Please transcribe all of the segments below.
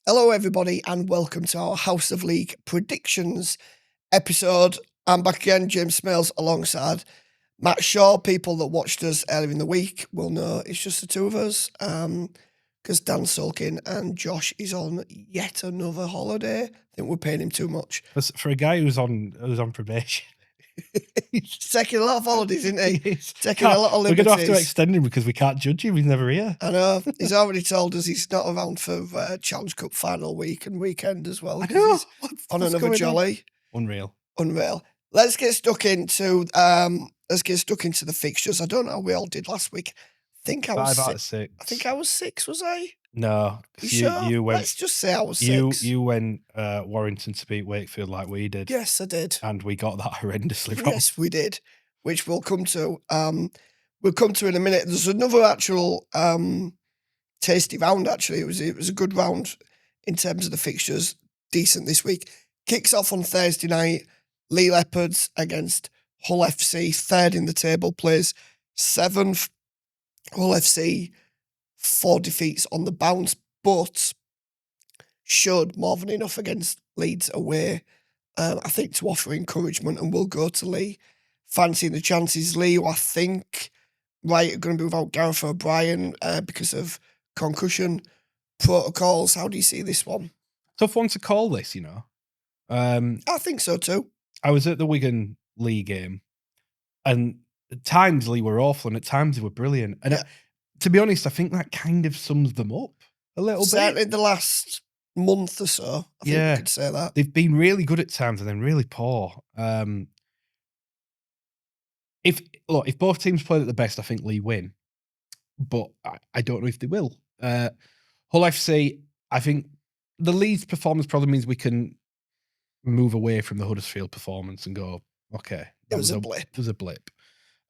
Hello, everybody, and welcome to our House of League predictions episode. I'm back again, James Smales, alongside Matt Shaw. People that watched us earlier in the week will know it's just the two of us, because Dan's sulking and Josh is on yet another holiday. I think we're paying him too much. For a guy who's on probation. He's taking a lot of holidays, isn't he? He's taking a lot of liberties. We're going to have to extend him because we can't judge him. He's never here. I know. He's already told us he's not around for Challenge Cup final week and weekend as well. I know. He's on another jolly. Unreal. Let's get stuck into the fixtures. I don't know how we all did last week. I think I was 5 out of 6. I think I was 6, was I? No. You went. Let's just say I was 6. You went Warrington to beat Wakefield like we did. Yes, I did. And we got that horrendously wrong. Yes, we did. Which we'll come to. We'll come to in a minute. There's another actual tasty round. Actually, it was a good round in terms of the fixtures. Decent this week. Kicks off on Thursday night. Leigh Leopards against Hull FC, third in the table, plays 7th. Hull FC, 4 defeats on the bounce, but showed more than enough against Leeds away, I think, to offer encouragement, and we'll go to Leigh. Fancying the chances. Leigh, who I think, are going to be without Gareth O'Brien because of concussion protocols. How do you see this one? Tough one to call this, you know. I think so too. I was at the Wigan Leigh game, and at times Leigh were awful, and at times they were brilliant. And to be honest, I think that kind of sums them up a little bit. Certainly the last month or so, I think you could say that. They've been really good at times and then really poor. If both teams played at the best, I think Leigh win. But I don't know if they will. Hull FC, I think the Leeds performance probably means we can move away from the Huddersfield performance and go, okay. It was a blip. It was a blip.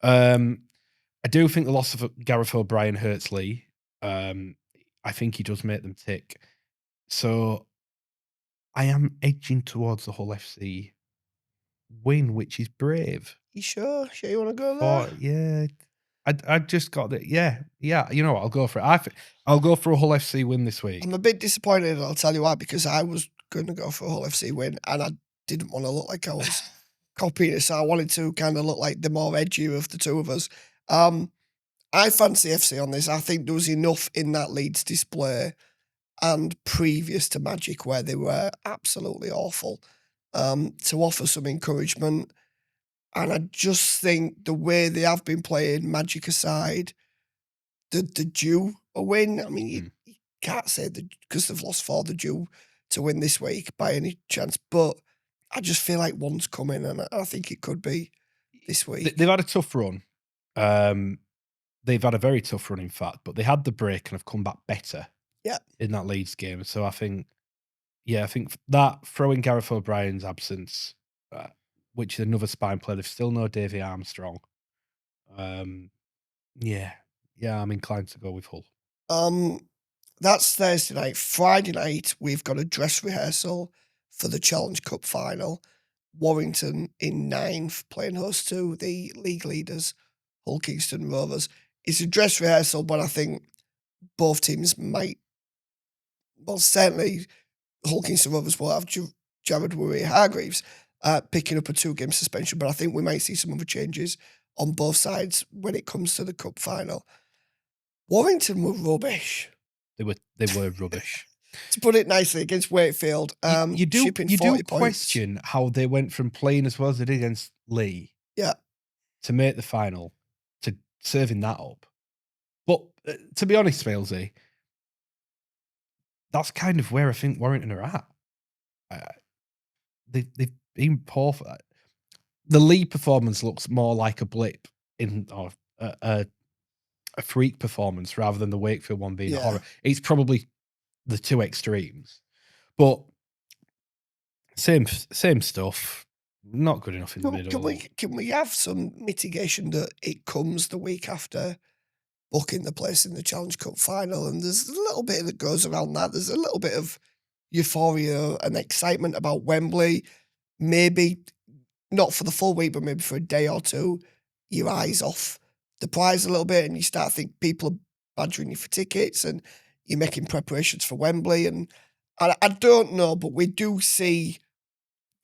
I do think the loss of Gareth O'Brien hurts Leigh. I think he does make them tick. So I am edging towards the Hull FC win, which is brave. You sure? Sure you want to go there? Yeah. I just got it. Yeah. You know what? I'll go for it. I'll go for a Hull FC win this week. I'm a bit disappointed, and I'll tell you why, because I was going to go for a Hull FC win, and I didn't want to look like I was copying it, so I wanted to kind of look like the more edgy of the two of us. I fancy FC on this. I think there was enough in that Leeds display and previous to Magic, where they were absolutely awful, to offer some encouragement. And I just think the way they have been playing, Magic aside, the due a win. I mean, you can't say that because they've lost 4, the due to win this week by any chance. But I just feel like one's coming, and I think it could be this week. They've had a tough run. They've had a very tough run, in fact, but they had the break and have come back better in that Leeds game. So I think that throwing Gareth O'Brien's absence, which is another spine player, they've still no Davy Armstrong. I'm inclined to go with Hull. That's Thursday night. Friday night, we've got a dress rehearsal for the Challenge Cup final. Warrington in 9th, playing host to the league leaders, Hull Kingston Rovers. It's a dress rehearsal, but I think both teams might, well, certainly Hull Kingston Rovers will have Jared Hargreaves picking up a 2-game suspension, but I think we might see some other changes on both sides when it comes to the cup final. Warrington were rubbish. They were rubbish. To put it nicely, against Wakefield, you do points. question how they went from playing as well as they did against Leigh, to make the final, to serving that up. But to be honest, Smilesy, that's kind of where I think Warrington are at. They've been poor for that. The Leigh performance looks more like a blip or a freak performance rather than the Wakefield one being a horror. It's probably the two extremes, but same stuff. Not good enough in the middle. Can we have some mitigation that it comes the week after booking the place in the Challenge Cup final, and there's a little bit that goes around that. There's a little bit of euphoria and excitement about Wembley. Maybe not for the full week, but maybe for a day or two, your eyes off the prize a little bit, and you start to think people are badgering you for tickets, and you're making preparations for Wembley. And I don't know, but we do see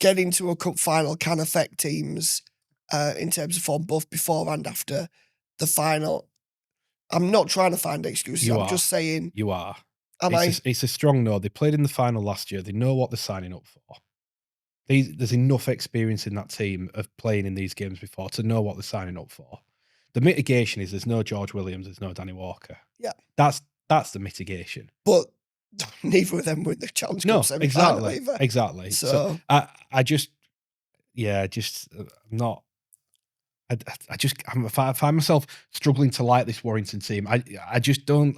getting to a cup final can affect teams in terms of form, both before and after the final. I'm not trying to find excuses. I'm just saying. You are. Am I? It's a strong no. They played in the final last year. They know what they're signing up for. There's enough experience in that team of playing in these games before to know what they're signing up for. The mitigation is there's no George Williams, there's no Danny Walker. Yeah. That's the mitigation. But neither of them were in the Challenge Cup semi-final either. Exactly. So I find myself struggling to like this Warrington team. I just don't.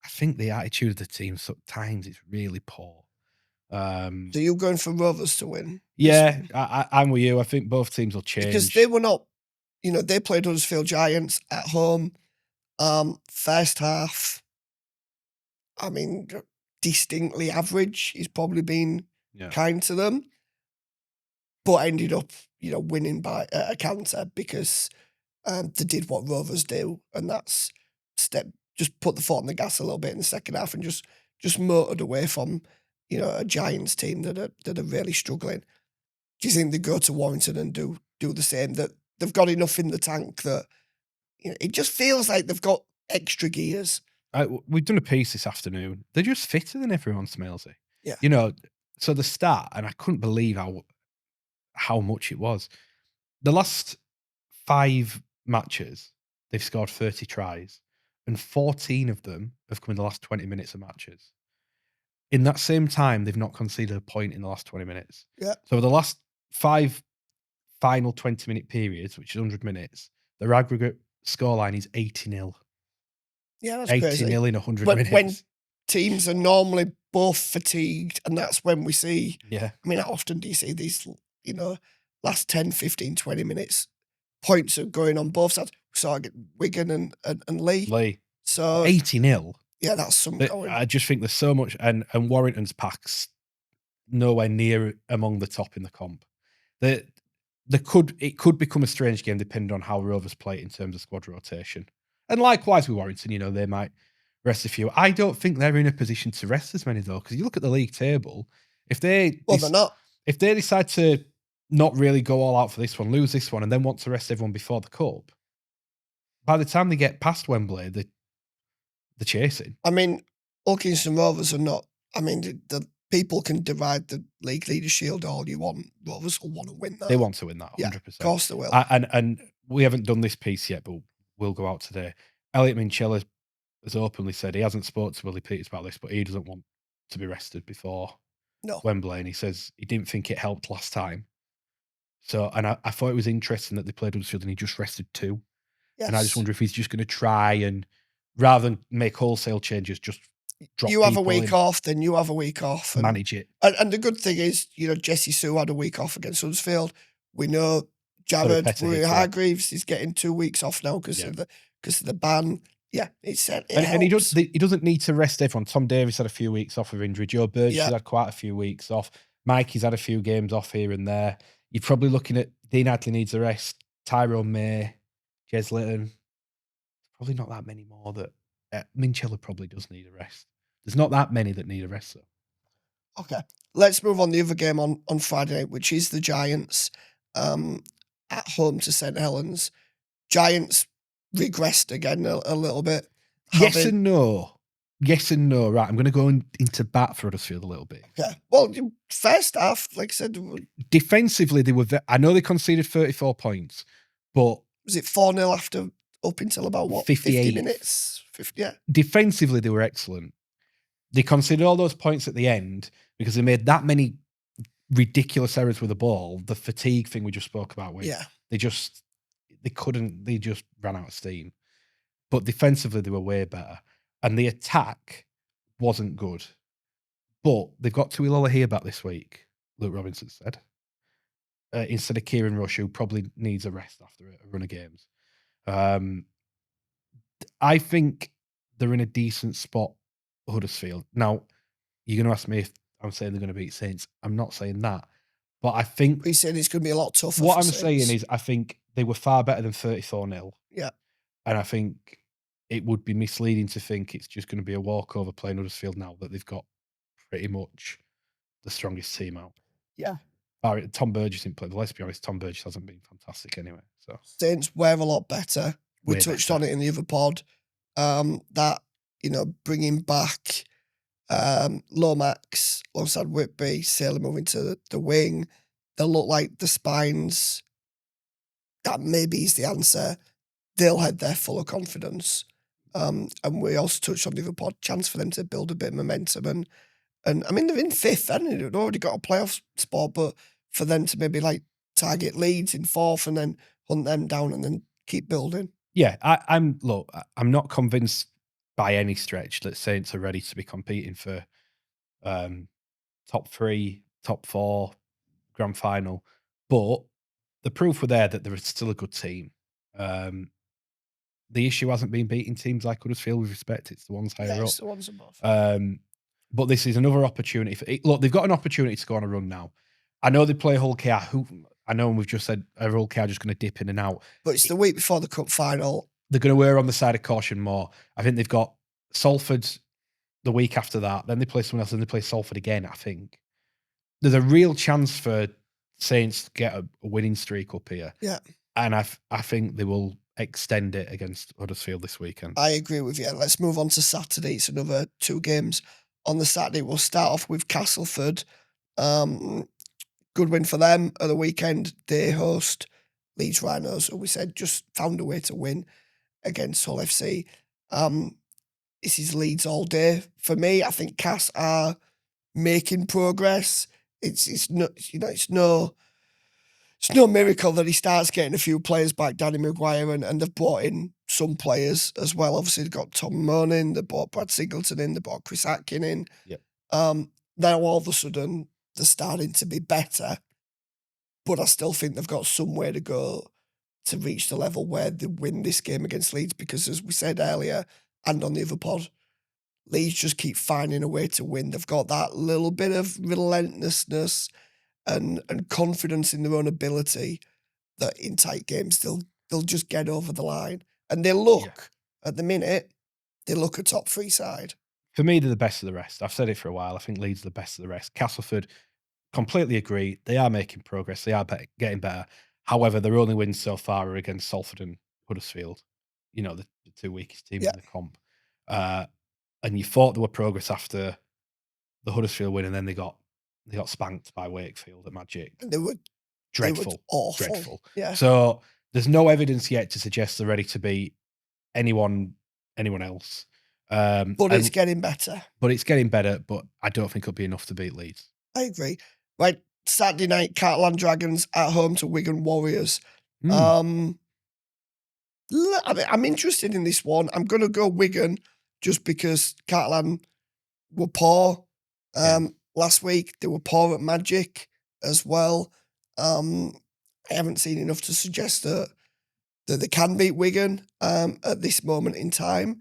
I think the attitude of the team sometimes is really poor. So you're going for Rovers to win? Yeah, I'm with you. I think both teams will change because they were not. They played Huddersfield Giants at home. First half, I mean, distinctly average. He's probably been kind to them, but ended up, winning by a counter because they did what Rovers do, and that's just put the foot on the gas a little bit in the second half and just motored away from, a Giants team that are really struggling. Do you think they go to Warrington and do the same? That they've got enough in the tank that it just feels like they've got extra gears. We've done a piece this afternoon. They're just fitter than everyone, Smilesy. Yeah. So the start, and I couldn't believe how much it was. The last 5 matches, they've scored 30 tries, and 14 of them have come in the last 20 minutes of matches. In that same time, they've not conceded a point in the last 20 minutes. Yeah. So the last 5 final 20-minute periods, which is 100 minutes, their aggregate scoreline is 80-0. Yeah, that's crazy. 80-0 in 100 minutes. When teams are normally both fatigued, and that's when we see. Yeah. I mean, how often do you see these, last 10, 15, 20 minutes points are going on both sides? So I get Wigan and Leigh. So 80-0. Yeah, that's something going. I just think there's so much, and Warrington's pack's nowhere near among the top in the comp. It could become a strange game depending on how Rovers play it in terms of squad rotation. And likewise with Warrington, they might rest a few. I don't think they're in a position to rest as many though, because you look at the league table. They're not. If they decide to not really go all out for this one, lose this one, and then want to rest everyone before the cup, by the time they get past Wembley, they're chasing. I mean, Ulkinson Rovers are not. I mean, the people can divide the league leader shield all you want. Rovers will want to win that. They want to win that, 100%. Yeah, of course they will. And we haven't done this piece yet, but we'll go out today. Elliot Minchella has openly said he hasn't spoken to Willie Peters about this, but he doesn't want to be rested before Wembley, and he says he didn't think it helped last time. So, and I thought it was interesting that they played Huddersfield and he just rested 2. Yes. And I just wonder if he's just going to try and, rather than make wholesale changes, just drop you have a week off, then you have a week off. And manage it. And the good thing is, Jesse Sue had a week off against Huddersfield. We know Jared Hargreaves is getting 2 weeks off now because of the ban. Yeah, it said it and he doesn't need to rest everyone. Tom Davis had a few weeks off of injury. Joe Burgess has had quite a few weeks off. Mikey's had a few games off here and there. You're probably looking at Dean Hadley needs a rest. Tyrone May, Jez Litton. Probably not that many more that Minchella probably does need a rest. There's not that many that need a rest, though. Okay. Let's move on the other game on Friday night, which is the Giants at home to St Helens. Giants regressed again a little bit. Yes and no. Yes and no. Right, I'm going to go into bat for Huddersfield a little bit. Yeah. Well, first half, like I said, defensively, they were. I know they conceded 34 points, but was it 4-0 after up until about 50 minutes? 50, yeah. Defensively, they were excellent. They conceded all those points at the end because they made that many ridiculous errors with the ball. The fatigue thing we just spoke about. They just ran out of steam. But defensively, they were way better. And the attack wasn't good. But they've got Tuilola here back this week, Luke Robinson said. Instead of Kieran Rush, who probably needs a rest after a run of games. I think they're in a decent spot, Huddersfield. Now, you're going to ask me if I'm saying they're going to beat Saints. I'm not saying that. But I think... You're saying it's going to be a lot tougher. What I'm saying is I think they were far better than 34-0. Yeah. And I think it would be misleading to think it's just going to be a walkover playing Huddersfield now that they've got pretty much the strongest team out. Yeah. Tom Burgess didn't play, but let's be honest, Tom Burgess hasn't been fantastic anyway. So Saints were a lot better. We Way touched better. on it in the other pod. That, bringing back Lomax alongside Whitby, Sailor moving to the wing, they look like the spines. That maybe is the answer. They'll head there full of confidence. And we also touched on the other pod, chance for them to build a bit of momentum. And I mean, they're in fifth, and they've already got a playoff spot, but for them to maybe like target Leeds in fourth and then hunt them down and then keep building. yeah, I'm not convinced by any stretch that Saints are ready to be competing for top 3, top 4, grand final, but the proof were there that they're still a good team. The issue hasn't been beating teams like Huddersfield with respect; it's the ones higher up. It's the ones above. But this is another opportunity. Look, they've got an opportunity to go on a run now. I know they play Hull KR. I know we've just said Hull KR are just going to dip in and out. But it's the week before the cup final. They're going to err on the side of caution more. I think they've got Salford the week after that. Then they play someone else, and they play Salford again, I think. There's a real chance for Saints to get a winning streak up here. Yeah. And I think they will extend it against Huddersfield this weekend. I agree with you. Let's move on to Saturday. It's another 2 games. On the Saturday, we'll start off with Castleford. Good win for them. At the weekend, they host Leeds Rhinos, who we said just found a way to win against Hull FC. This is Leeds all day. For me, I think Cass are making progress. It's no miracle that he starts getting a few players back, Danny Maguire, and they've brought in some players as well. Obviously, they've got Tom Moan in, they brought Brad Singleton in, they brought Chris Atkin in. Yep. Now, all of a sudden, they're starting to be better, but I still think they've got some way to go to reach the level where they win this game against Leeds, because as we said earlier, and on the other pod, Leeds just keep finding a way to win. They've got that little bit of relentlessness and confidence in their own ability that in tight games they'll just get over the line. And they look, at the minute, they look a top 3 side. For me, they're the best of the rest. I've said it for a while. I think Leeds are the best of the rest. Castleford, completely agree. They are making progress. They are getting better. However, their only wins so far are against Salford and Huddersfield. The 2 weakest teams in the comp. And you thought there were progress after the Huddersfield win, and then they got spanked by Wakefield at Magic. And they were dreadful. They were awful. Dreadful. Yeah. So there's no evidence yet to suggest they're ready to beat anyone else. But it's getting better. But it's getting better, but I don't think it'll be enough to beat Leeds. I agree. Right, Saturday night, Catalans Dragons at home to Wigan Warriors. I'm interested in this one. I'm going to go Wigan just because Catalan were poor last week. They were poor at Magic as well. I haven't seen enough to suggest that they can beat Wigan at this moment in time.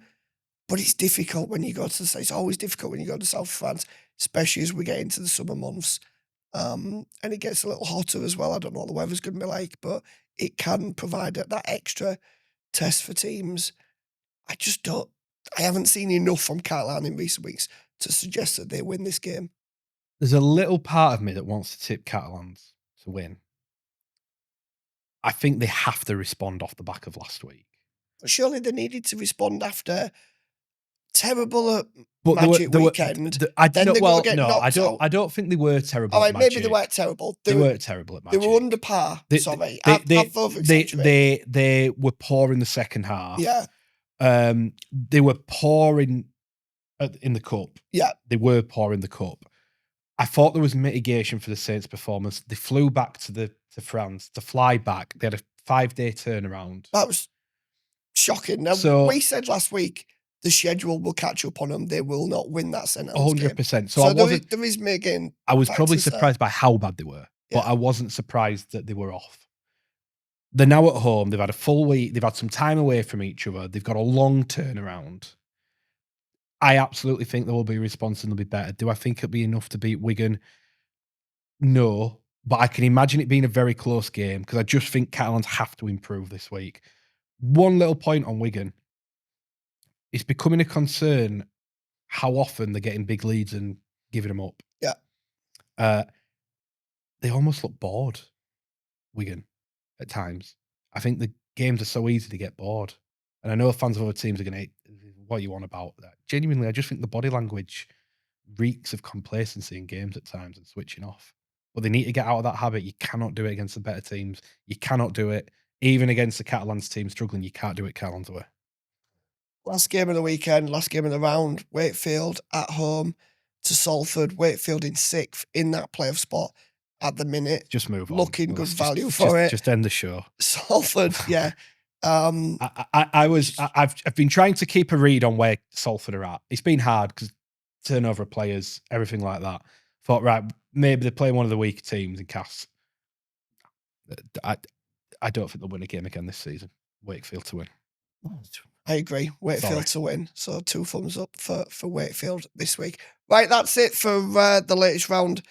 But it's difficult when you go to it's always difficult when you go to South France, especially as we get into the summer months. And it gets a little hotter as well. I don't know what the weather's going to be like, but it can provide that extra test for teams. I haven't seen enough from Catalan in recent weeks to suggest that they win this game. There's a little part of me that wants to tip Catalans to win. I think they have to respond off the back of last week. But surely they needed to respond after terrible Magic weekend. I don't think they were terrible. All right, at Magic. maybe they weren't terrible. They weren't terrible at Magic. They were under par. Sorry, they were poor in the second half. Yeah. They were poor in the cup. Yeah. They were poor in the cup. I thought there was mitigation for the Saints' performance. They flew back to France to fly back. They had a 5-day turnaround. That was shocking. Now, we said last week the schedule will catch up on them. They will not win that St Helens 100%. game. So there is making. I was probably surprised by how bad they were, but I wasn't surprised that they were off. They're now at home. They've had a full week. They've had some time away from each other. They've got a long turnaround. I absolutely think there will be a response and they'll be better. Do I think it'll be enough to beat Wigan? No, but I can imagine it being a very close game because I just think Catalans have to improve this week. One little point on Wigan. It's becoming a concern how often they're getting big leads and giving them up. Yeah. They almost look bored, Wigan, at times. I think the games are so easy to get bored. And I know fans of other teams are going to hate what you want about that. Genuinely, I just think the body language reeks of complacency in games at times and switching off. But they need to get out of that habit. You cannot do it against the better teams. You cannot do it even against the Catalans team struggling. You can't do it Catalans away. Last game of the weekend, last game of the round, Wakefield at home to Salford. Wakefield in 6th in that playoff spot at the minute. Just move on. Looking good value for it. Just end the show. Salford, yeah. I've been trying to keep a read on where Salford are at. It's been hard because turnover of players, everything like that. Thought, right, maybe they're playing one of the weaker teams in Cass. I don't think they'll win a game again this season. Wakefield to win. I agree. Wakefield to win. So 2 thumbs up for Wakefield this week. Right, that's it for the latest round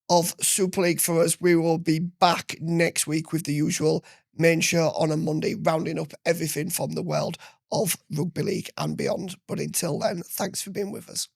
of Super League for us. We will be back next week with the usual main show on a Monday, rounding up everything from the world of rugby league and beyond. But until then, thanks for being with us.